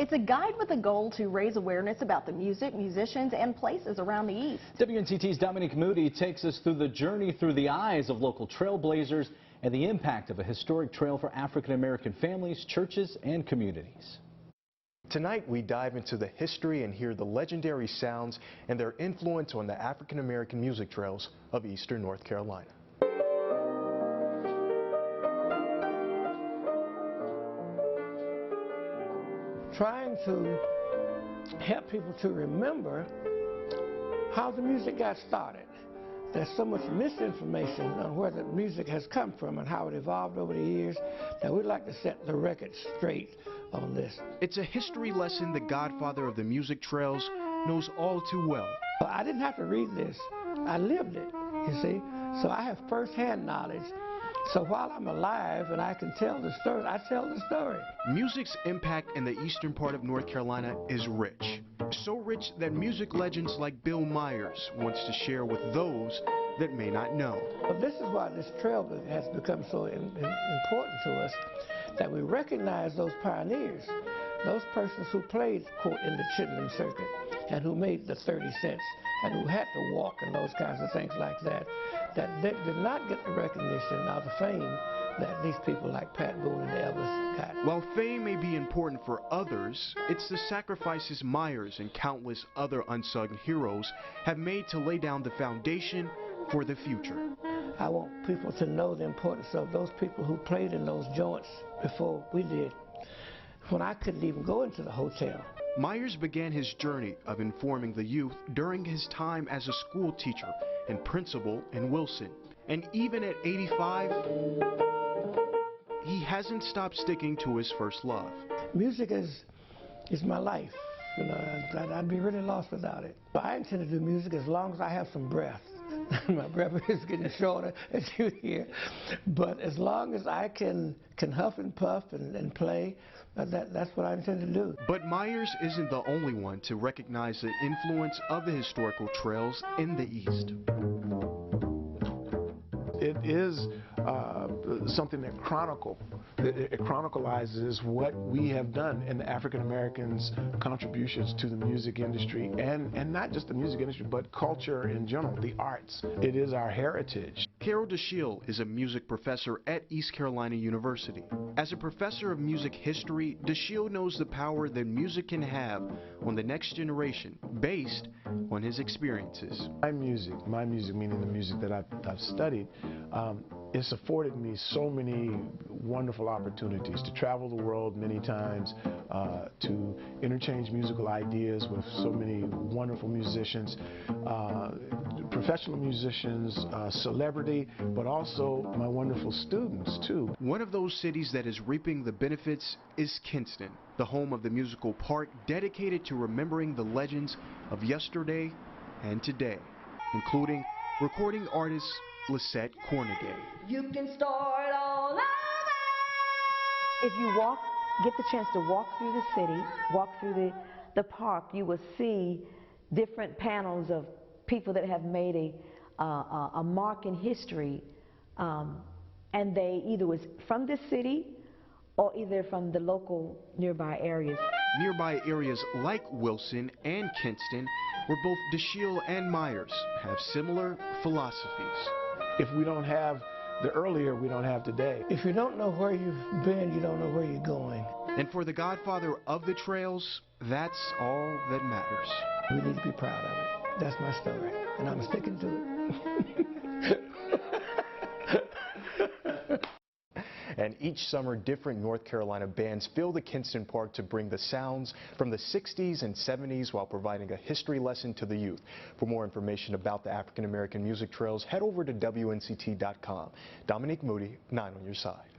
It's a guide with a goal to raise awareness about the music, musicians, and places around the East. WNCT's Dominique Moody takes us through the journey through the eyes of local trailblazers and the impact of a historic trail for African-American families, churches, and communities. Tonight, we dive into the history and hear the legendary sounds and their influence on the African-American music trails of eastern North Carolina. Trying to help people to remember how the music got started. There's so much misinformation on where the music has come from and how it evolved over the years that we'd like to set the record straight on this. It's a history lesson the godfather of the music trails knows all too well. I didn't have to read this. I lived it, you see. So I have first-hand knowledge. So while I'm alive and I can tell the story, I tell the story. Music's impact in the eastern part of North Carolina is rich. So rich that music legends like Bill Myers wants to share with those that may not know. But this is why this trail has become so important to us, that we recognize those pioneers, those persons who played, quote, in the Chittenden circuit and who made the 30 cents and who had to walk and those kinds of things like that, that they did not get the recognition or the fame that these people like Pat Boone and Elvis got. While fame may be important for others, it's the sacrifices Myers and countless other unsung heroes have made to lay down the foundation for the future. I want people to know the importance of those people who played in those joints before we did, when I couldn't even go into the hotel. Myers began his journey of informing the youth during his time as a school teacher and principal in Wilson. And even at 85, he hasn't stopped sticking to his first love. Music is my life. You know, I'd be really lost without it. I intend to do music as long as I have some breath. My breath is getting shorter, as you hear. But as long as I can huff and puff and play, that's what I intend to do. But Myers isn't the only one to recognize the influence of the historical trails in the East. It is something that chronicalizes what we have done in the African Americans' contributions to the music industry, and not just the music industry, but culture in general, the arts. It is our heritage. Carol DeShiel is a music professor at East Carolina University. As a professor of music history, DeShiel knows the power that music can have on the next generation based on his experiences. My music meaning the music that I've studied, it's afforded me so many wonderful opportunities to travel the world many times, to interchange musical ideas with so many wonderful musicians, professional musicians, celebrity, but also my wonderful students too. One of those cities that is reaping the benefits is Kinston, the home of the musical park dedicated to remembering the legends of yesterday and today, including recording artist Lessette. You can start all over. If you get the chance to walk through the city, walk through the park, you will see different panels of people that have made a mark in history, and they either was from this city or either from the local nearby areas. Nearby areas like Wilson and Kinston, where both DeShiel and Myers have similar philosophies. If we don't have the earlier, we don't have today. If you don't know where you've been, you don't know where you're going. And for the godfather of the trails, that's all that matters. We need to be proud of it. That's my story, and I'm sticking to it. And each summer, different North Carolina bands fill the Kinston Park to bring the sounds from the 60s and 70s while providing a history lesson to the youth. For more information about the African American music trails, head over to WNCT.com. Dominique Moody, 9 on your side.